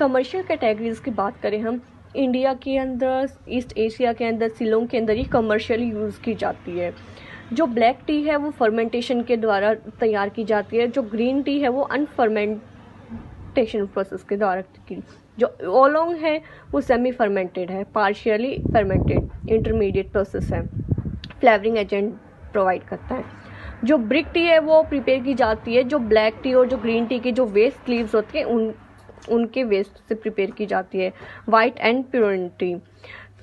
Commercial categories की बात करें हम, इंडिया के अंदर, ईस्ट एशिया के अंदर, शिलोंग के अंदर ये कमर्शियली यूज़ की जाती है। जो ब्लैक टी है वो फर्मेंटेशन के द्वारा तैयार की जाती है। जो ग्रीन टी है वो अनफर्मेंटेशन प्रोसेस के द्वारा की। जो ओलोंग है वो सेमी फर्मेंटेड है, पार्शियली फर्मेंटेड इंटरमीडिएट प्रोसेस है, फ्लेवरिंग एजेंट प्रोवाइड करता है। जो ब्रिक टी है वो प्रिपेयर की जाती है। जो ब्लैक टी और जो ग्रीन टी की जो वेस्ट लीव्स होती है उनके वेस्ट से प्रिपेयर की जाती है, वाइट एंड प्योर टी।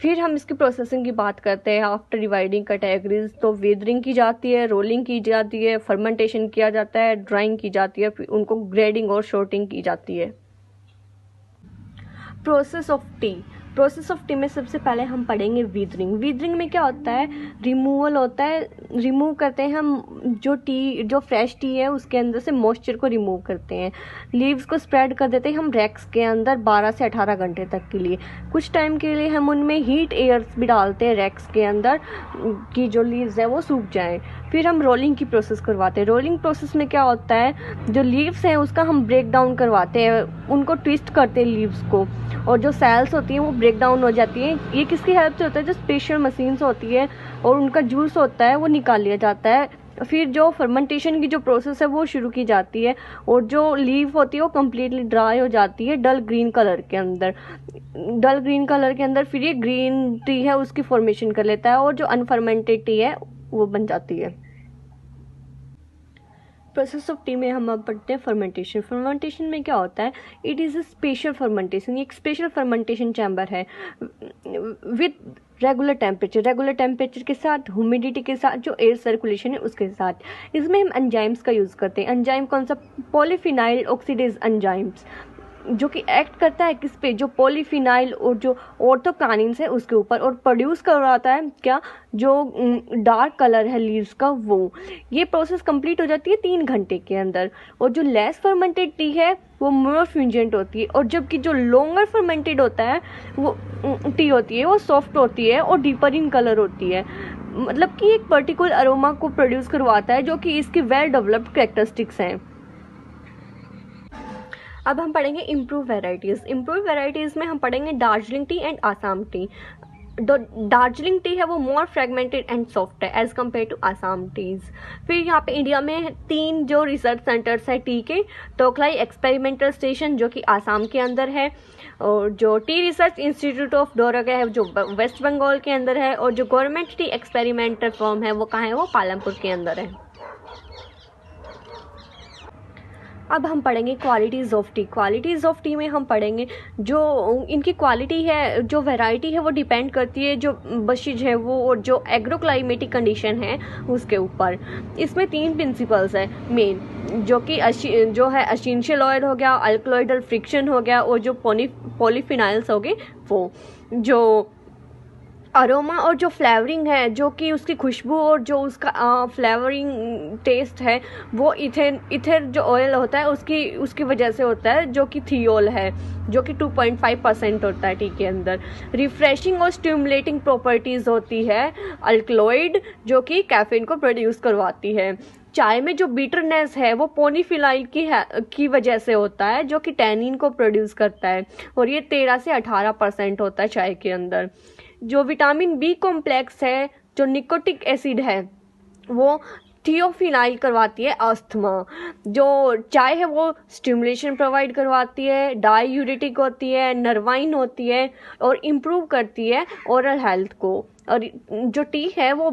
फिर हम इसकी प्रोसेसिंग की बात करते हैं। आफ्टर डिवाइडिंग कैटेगरीज, तो वेदरिंग की जाती है, रोलिंग की जाती है, फर्मेंटेशन किया जाता है, ड्राइंग की जाती है, फिर उनको ग्रेडिंग और शॉर्टिंग की जाती है। प्रोसेस ऑफ टी में सबसे पहले हम पढ़ेंगे वीदरिंग में क्या होता है, रिमूवल होता है। रिमूव करते हैं हम जो फ्रेश टी है उसके अंदर से मॉइस्चर को रिमूव करते हैं। लीव्स को स्प्रेड कर देते हैं हम रैक्स के अंदर 12 से 18 घंटे तक के लिए। कुछ टाइम के लिए हम उनमें हीट एयर्स भी डालते हैं रैक्स के अंदर कि जो लीव्स है वो सूख जाएं। फिर हम रोलिंग की प्रोसेस करवाते हैं। रोलिंग प्रोसेस में क्या होता है, जो लीव्स हैं उसका हम ब्रेक डाउन करवाते हैं, उनको ट्विस्ट करते हैं लीव्स को, और जो सेल्स होती हैं वो ब्रेक डाउन हो जाती हैं। ये किसकी हेल्प से होता है, जो स्पेशल मशीन्स होती है और उनका जूस होता है वो निकाल लिया जाता है। फिर जो फर्मेंटेशन की जो प्रोसेस है वो शुरू की जाती है और जो लीव होती है वो कम्प्लीटली ड्राई हो जाती है डल ग्रीन कलर के अंदर। फिर ये ग्रीन टी है उसकी फॉर्मेशन कर लेता है और जो अनफर्मेंटेड टी है वो बन जाती है। प्रोसेस ऑफ टी में हम अब पढ़ते हैं फर्मेंटेशन में क्या होता है, it is a special fermentation. ये एक स्पेशल फर्मेंटेशन चैम्बर है विद रेगुलर टेम्परेचर के साथ, ह्यूमिडिटी के साथ, जो एयर सर्कुलेशन है उसके साथ। इसमें हम एंजाइम्स का यूज़ करते हैं। एंजाइम कौन सा, पॉलीफिनाइल ऑक्सीडेज एंजाइम्स, जो कि एक्ट करता है किस पे, जो पॉलीफिनाइल और जो ऑर्थोकानिन्स है उसके ऊपर, और प्रोड्यूस करवाता है क्या, जो डार्क कलर है लीव्स का वो। ये प्रोसेस कंप्लीट हो जाती है 3 घंटे के अंदर। और जो लेस फर्मेंटेड टी है वो मोर फ्यूजेंट होती है, और जबकि जो लॉन्गर फर्मेंटेड होता है वो टी होती है वो सॉफ्ट होती है और डीपर इन कलर होती है। मतलब कि एक पर्टिकुलर अरोमा को प्रोड्यूस करवाता है जो कि इसकी वेल डेवलप्ड कैरेक्टरिस्टिक्स हैं। अब हम पढ़ेंगे इम्प्रूव वेराइटीज़ में हम पढ़ेंगे Darjeeling tea and Assam tea. Darjeeling tea है वो मोर फ्रेगमेंटेड एंड सॉफ्ट है as compared to Assam teas. फिर यहाँ पे इंडिया में 3 जो रिसर्च सेंटर्स है टी के, तोखलाई एक्सपेरिमेंटल स्टेशन जो कि आसाम के अंदर है, और जो टी रिसर्च इंस्टीट्यूट ऑफ डोरगा है जो वेस्ट बंगाल के अंदर है, और जो गवर्नमेंट टी एक्सपेरिमेंटल फॉर्म है वो कहाँ है, वो पालमपुर के अंदर है। अब हम पढ़ेंगे क्वालिटीज़ ऑफ टी में हम पढ़ेंगे जो इनकी क्वालिटी है, जो वैरायटी है वो डिपेंड करती है जो बशिज है वो और जो एग्रोक्लाइमेटिक कंडीशन है उसके ऊपर। इसमें 3 प्रिंसिपल्स है मेन, जो कि जो है एसेंशियल ऑयल हो गया, अल्कलॉइडल फ्रिक्शन हो गया, और जो पॉलीफिनाइल्स हो गए वो। जो अरोमा और जो फ्लेवरिंग है, जो कि उसकी खुशबू और जो उसका फ्लेवरिंग टेस्ट है वो इथेर जो ऑयल होता है उसकी वजह से होता है, जो कि थियोल है, जो कि 2.5% होता है टी के अंदर। रिफ्रेशिंग और स्टिमुलेटिंग प्रॉपर्टीज़ होती है अल्कलॉइड, जो कि कैफीन को प्रोड्यूस करवाती है। चाय में जो बिटरनेस है वो पॉलीफिनाइल की वजह से होता है, जो कि टैनिन को प्रोड्यूस करता है, और ये 13 से 18% होता है चाय के अंदर। जो विटामिन बी कॉम्प्लेक्स है, जो निकोटिक एसिड है, वो थियोफिनाइल करवाती है अस्थमा। जो चाय है वो स्टिमुलेशन प्रोवाइड करवाती है, डायूरेटिक होती है, नर्वाइन होती है, और इम्प्रूव करती है ओरल हेल्थ को। और जो टी है वो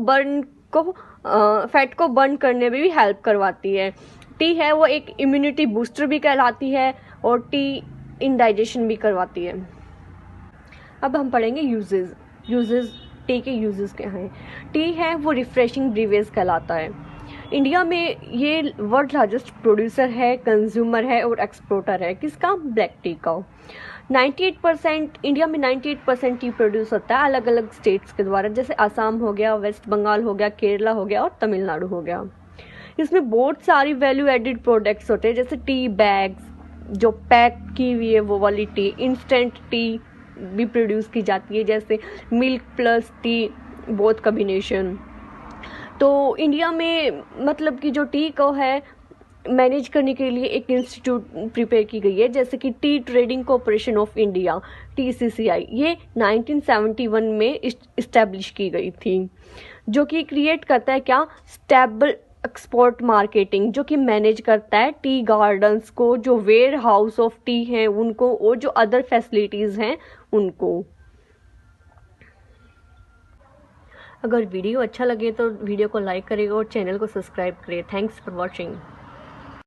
फैट को बर्न करने में भी हेल्प करवाती है। टी है वो एक इम्यूनिटी बूस्टर भी कहलाती है, और टी इंडाइजेशन भी करवाती है। अब हम पढ़ेंगे यूजेस टी के यूजेस क्या हैं। टी है वो रिफ्रेशिंग ब्रीवेज कहलाता है। इंडिया में ये वर्ल्ड लार्जेस्ट प्रोड्यूसर है, कंज्यूमर है और एक्सपोर्टर है। किसका, ब्लैक टी का। 98% इंडिया में 98% टी प्रोड्यूस होता है अलग अलग स्टेट्स के द्वारा, जैसे आसाम हो गया, वेस्ट बंगाल हो गया, केरला हो गया और तमिलनाडु हो गया। इसमें बहुत सारी वैल्यू एडिड प्रोडक्ट्स होते हैं, जैसे टी बैग्स, जो पैक की हुई है वो वाली टी, इंस्टेंट टी भी प्रोड्यूस की जाती है, जैसे milk plus T, both combination. तो इंडिया में मतलब कि जो टी को है मैनेज करने के लिए एक इंस्टीट्यूट प्रिपेयर की गई है, जैसे कि T trading corporation of India, TCCI, ये 1971 में इस्टेब्लिश की गई थी, जो कि क्रिएट करता है क्या, स्टेबल एक्सपोर्ट मार्केटिंग, जो कि मैनेज करता है टी गार्डन्स को, जो वेयर हाउस ऑफ टी हैं उनको, और जो अदर फैसिलिटीज़ हैं उनको। अगर वीडियो अच्छा लगे तो वीडियो को लाइक करें और चैनल को सब्सक्राइब करें। Thanks for watching.